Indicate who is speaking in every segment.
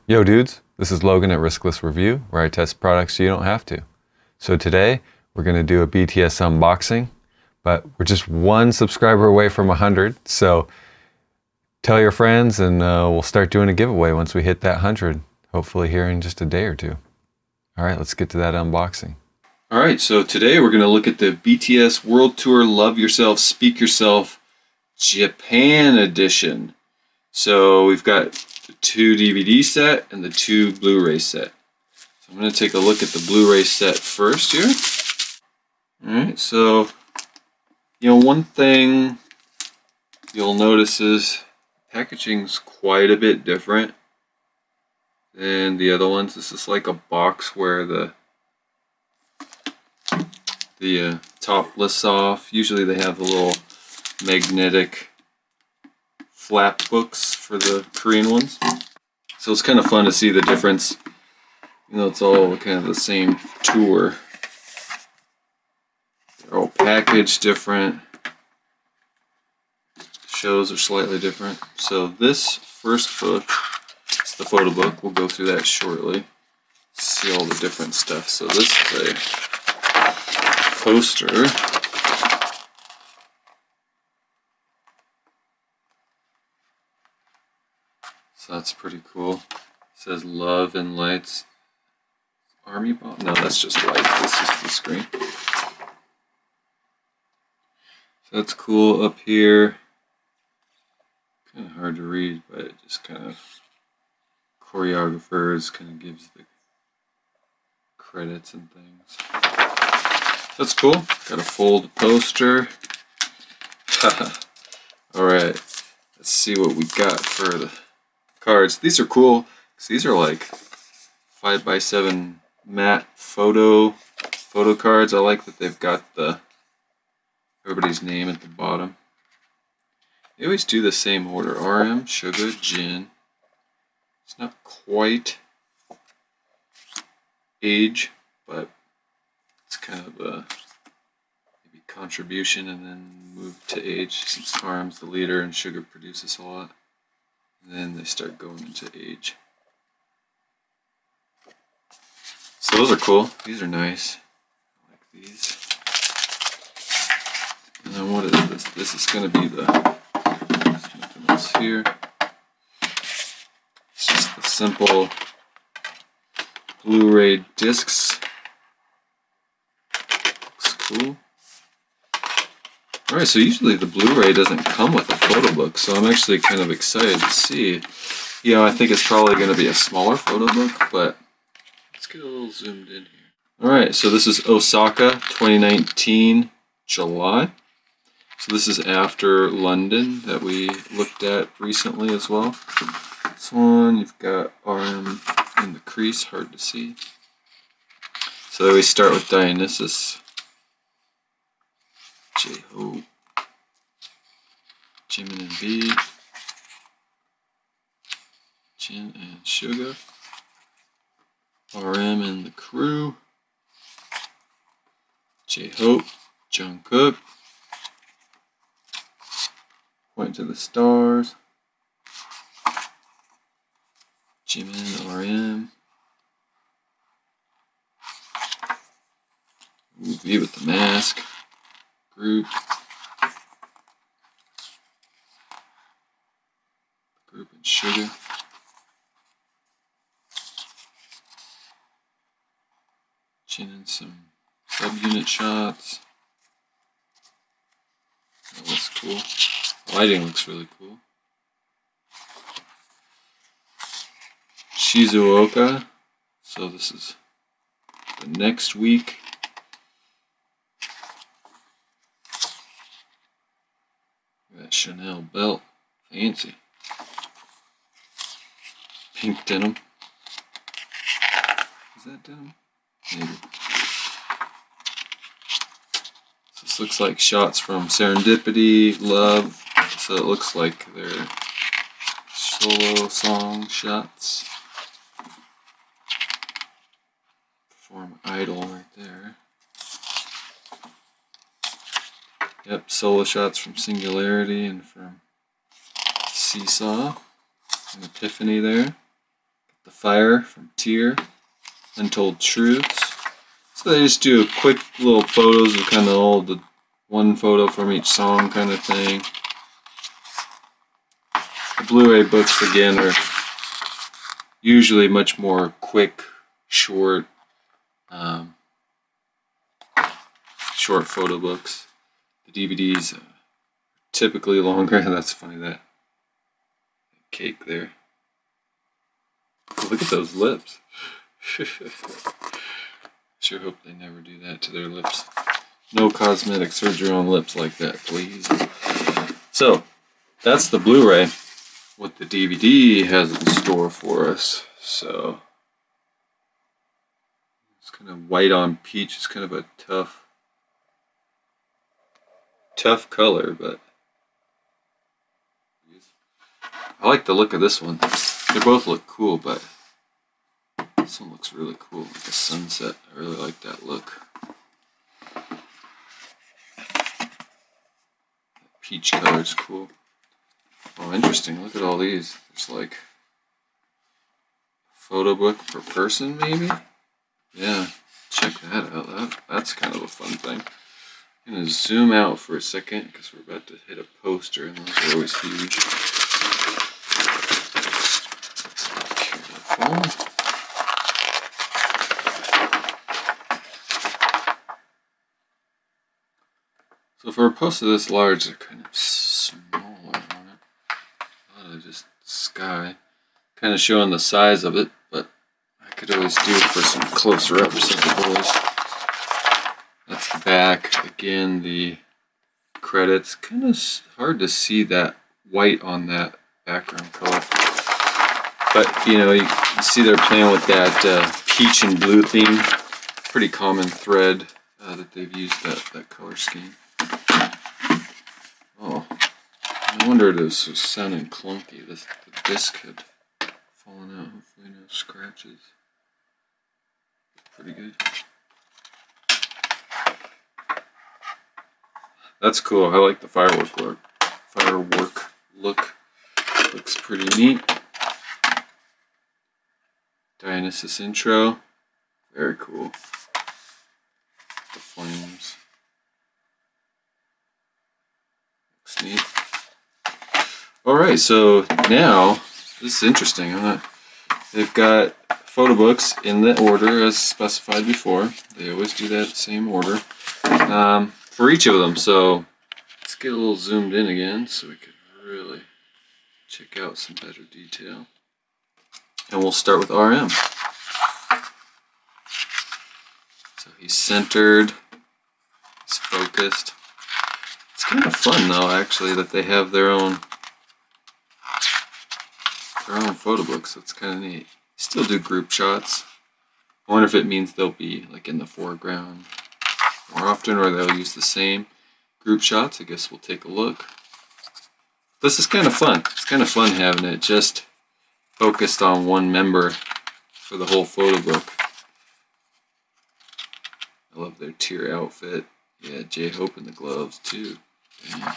Speaker 1: Yo dudes, this is Logan at Riskless Review, where I test products so you don't have to. So today, we're going to do a BTS unboxing, but we're just one subscriber away from 100, so tell your friends and we'll start doing a giveaway once we hit that 100, hopefully here in just a day or two. Alright, let's get to that unboxing. Alright, so today we're going to look at the BTS World Tour Love Yourself, Speak Yourself Japan Edition. So we've got the 2 DVD set and the 2 Blu-ray set. So I'm going to take a look at the Blu-ray set first here. Alright, so one thing you'll notice is packaging's quite a bit different than the other ones. This is like a box where the top lifts off. Usually they have the little magnetic flap books for the Korean ones. So it's kind of fun to see the difference. It's all kind of the same tour. They're all packaged different. Shows are slightly different. So this first book is the photo book. We'll go through that shortly. See all the different stuff. So this is a poster. So that's pretty cool. It says Love and Lights. Army bomb? No, that's just lights. This is the screen. So that's cool. Up here, kind of hard to read, but it just kind of choreographers kind of gives the credits and things. That's cool. Got a fold poster. Alright, let's see what we got for the cards. These are cool because these are like 5x7 matte photo cards. I like that they've got everybody's name at the bottom. They always do the same order. RM, Sugar, Jin. It's not quite age, but it's kind of a maybe contribution and then move to age. Since RM's the leader and Sugar produces a lot. And then they start going into age. So those are cool. These are nice. I like these. And then what is this? This is going to be there's nothing else here. It's just the simple Blu-ray discs. Looks cool. Alright, so usually the Blu-ray doesn't come with a photo book, so I'm actually kind of excited to see. I think it's probably going to be a smaller photo book, but let's get a little zoomed in here. Alright, so this is Osaka, 2019, July. So this is after London that we looked at recently as well. This one, you've got RM in the crease, hard to see. So we start with Dionysus. J-Hope, Jimin and B, Jin and Suga, RM and the crew, J-Hope, Jungkook, Point to the Stars, Jimin, RM, V with the mask, group and Sugar. Jin and some subunit shots. That looks cool. The lighting looks really cool. Shizuoka. So this is the next week. That Chanel belt. Fancy. Pink denim. Is that denim? Maybe. So this looks like shots from Serendipity, Love. So it looks like they're solo song shots. Perform Idol right there. Yep, solo shots from Singularity and from Seesaw and Epiphany there. The Fire from Tear, Untold Truths. So they just do quick little photos of kind of all the one photo from each song kind of thing. The Blu-ray books again are usually much more quick, short photo books. The DVDs are typically longer. That's funny, that cake there. Look at those lips. Sure hope they never do that to their lips. No cosmetic surgery on lips like that, please. So, that's the Blu-ray. What the DVD has in store for us. So, it's kind of white on peach. It's kind of a tough color, but I like the look of this one. They both look cool, but this one looks really cool, like a sunset. I really like that look. That peach color is cool. Oh, interesting. Look at all these. There's like Photobook per person, maybe? Yeah, check that out. That's kind of a fun thing. I'm going to zoom out for a second because we're about to hit a poster, and those are always huge. Careful. So for a poster this large, they're kind of smaller on it. A lot of just sky. Kind of showing the size of it, but I could always do it for some closer ups of the boys. That's the back. Again, the credits. Kind of hard to see that white on that background color. But, you know, you see they're playing with that peach and blue theme. Pretty common thread that they've used that color scheme. Oh, I wonder if this was sounding clunky. The disc had fallen out. Hopefully no scratches. Pretty good. That's cool. I like the firework look. Looks pretty neat. Dionysus intro. Very cool. The flames. Looks neat. Alright, so now, this is interesting. They've got photo books in the order as specified before. They always do that same order. For each of them, so let's get a little zoomed in again so we can really check out some better detail. And we'll start with RM. So he's centered, he's focused. It's kind of fun though, actually, that they have their own photo books. That's kind of neat. Still do group shots. I wonder if it means they'll be like in the foreground more often, or they'll use the same group shots. I guess we'll take a look. This is kind of fun. It's kind of fun having it just focused on one member for the whole photo book. I love their tier outfit. Yeah, J-Hope in the gloves too. Damn.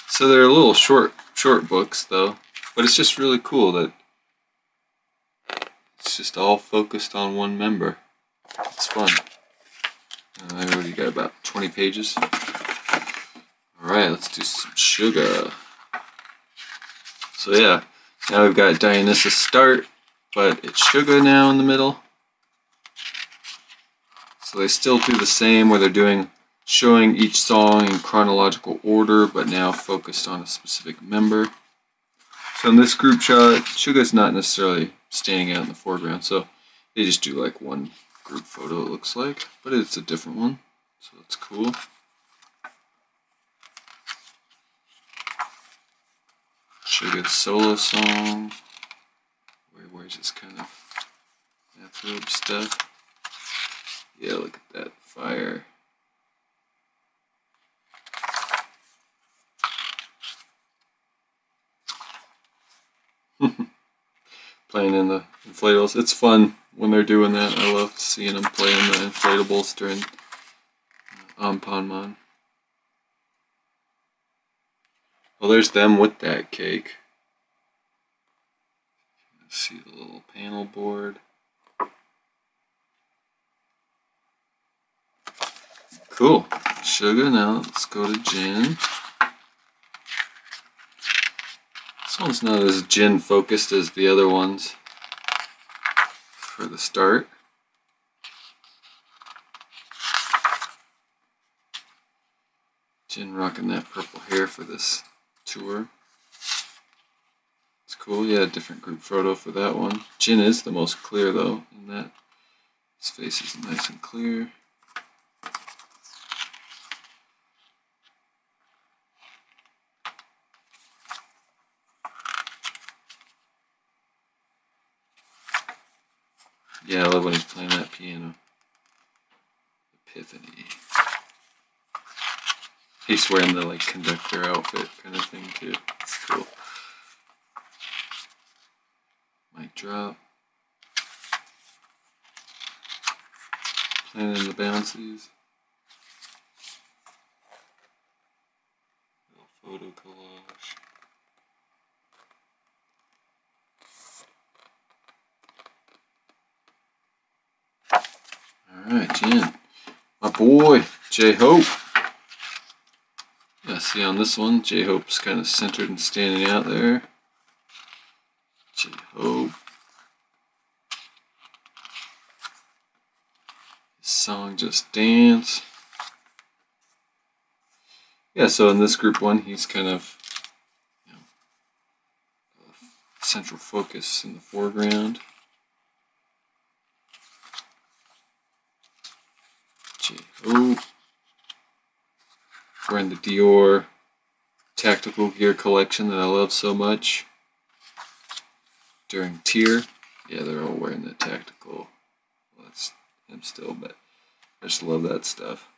Speaker 1: So they're a little short books though, but it's just really cool that it's just all focused on one member. It's fun. I already got about 20 pages. Alright, let's do some sugar. So yeah, now we've got Dionysus start, but it's sugar now in the middle. So they still do the same where they're showing each song in chronological order, but now focused on a specific member. So in this group shot, Suga's not necessarily standing out in the foreground, so they just do like one group photo, it looks like, but it's a different one, so that's cool. Suga's solo song, where he wears this kind of bathrobe stuff. Yeah, look at that fire. Playing in the inflatables. It's fun when they're doing that. I love seeing them playing the inflatables during Ampanman. Well, there's them with that cake. See the little panel board. Cool. Sugar. Now let's go to Jin. This one's not as Jin focused as the other ones for the start. Jin rocking that purple hair for this tour. It's cool. Yeah, different group photo for that one. Jin is the most clear though in that. His face is nice and clear. Yeah, I love when he's playing that piano. Epiphany. He's wearing the like conductor outfit kind of thing too. It's cool. Mic drop. Playing in the bouncies. Little photo collage. Alright, Jin. My boy, J-Hope. Yeah, see on this one, J-Hope's kind of centered and standing out there. J-Hope. His song Just Dance. Yeah, so in this group one, he's kind of, you know, central focus in the foreground. J-Hope. Wearing the Dior tactical gear collection that I love so much. During Tier, yeah, they're all wearing the tactical. Well, that's him still, but I just love that stuff.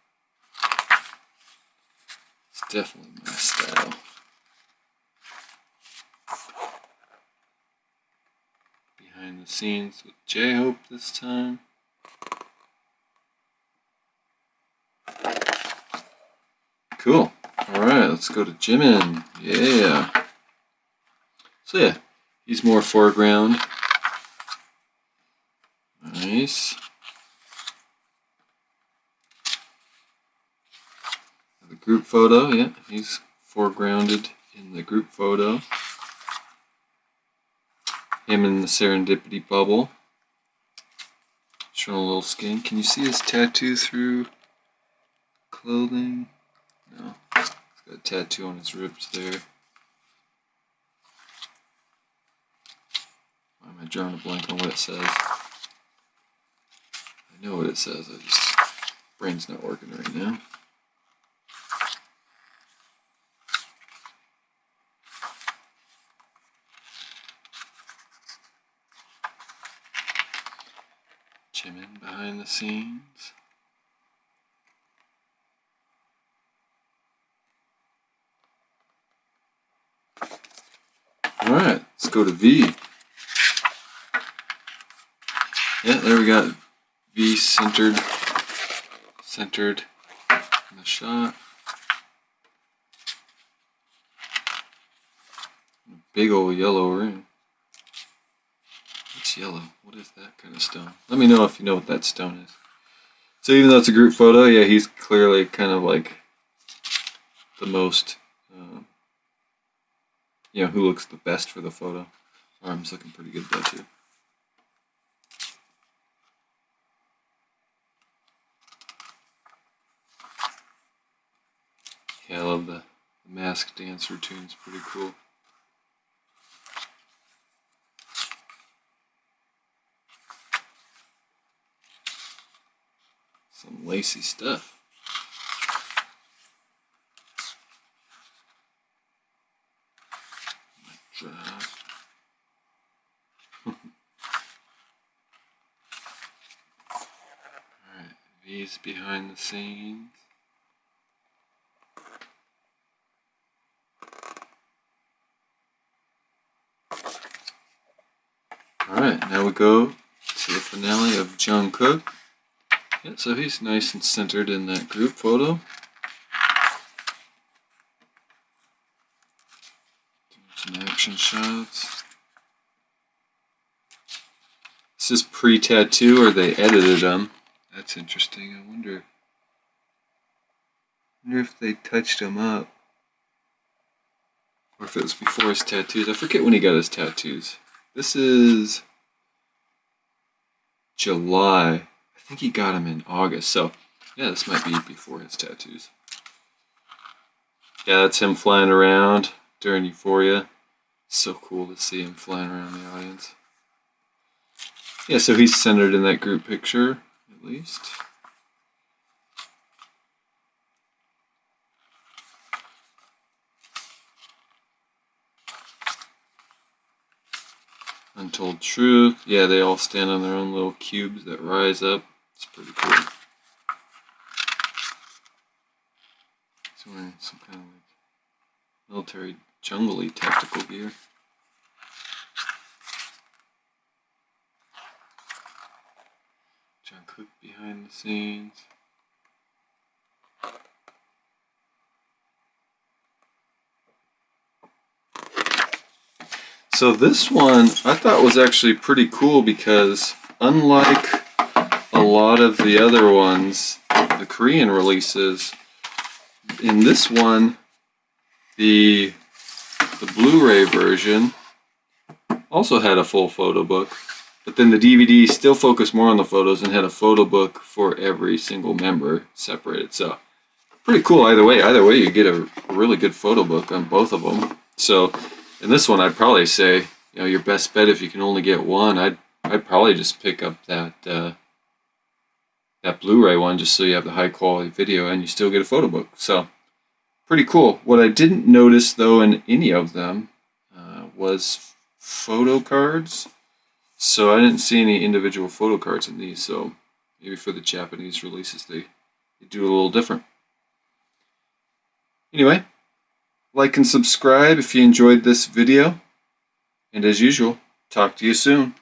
Speaker 1: It's definitely my style. Behind the scenes with J-Hope this time. Cool. Alright, let's go to Jimin. Yeah. So yeah, he's more foreground. Nice. The group photo, yeah, he's foregrounded in the group photo. Him in the serendipity bubble. Showing a little skin. Can you see his tattoo through clothing? No. He's got a tattoo on his ribs there. Why am I drawing a blank on what it says? I know what it says, I just brain's not working right now. Jimin behind the scenes. Alright, let's go to V. Yeah, there we got V centered in the shot. A big old yellow ring. What's yellow? What is that kind of stone? Let me know if you know what that stone is. So even though it's a group photo, yeah, he's clearly kind of like the most, you know, who looks the best for the photo. Arm's looking pretty good though too. Yeah, I love the mask dance routine's pretty cool. Some lacy stuff. Drop. Alright, V's behind the scenes. Alright, now we go to the finale of Jungkook. Yeah, so he's nice and centered in that group photo. action shots. This is pre-tattoo, or they edited them. That's interesting. I wonder if they touched him up. Or if it was before his tattoos. I forget when he got his tattoos. This is July. I think he got them in August. So, yeah, this might be before his tattoos. Yeah, that's him flying around during Euphoria. So cool to see him flying around the audience. Yeah, so he's centered in that group picture, at least. Untold Truth. Yeah, they all stand on their own little cubes that rise up. It's pretty cool. He's wearing some kind of like military jungle-y tactical gear. Jungkook behind the scenes. So this one I thought was actually pretty cool because unlike a lot of the other ones, the Korean releases, in this one the Blu-ray version also had a full photo book, but then the DVD still focused more on the photos and had a photo book for every single member separated. So pretty cool either way. Either way you get a really good photo book on both of them. So in this one I'd probably say, you know, your best bet if you can only get one, I'd probably just pick up that that Blu-ray one just so you have the high quality video and you still get a photo book. So pretty cool. What I didn't notice though in any of them was photo cards. So I didn't see any individual photo cards in these. So maybe for the Japanese releases they do a little different. Anyway, like and subscribe if you enjoyed this video. And as usual, talk to you soon.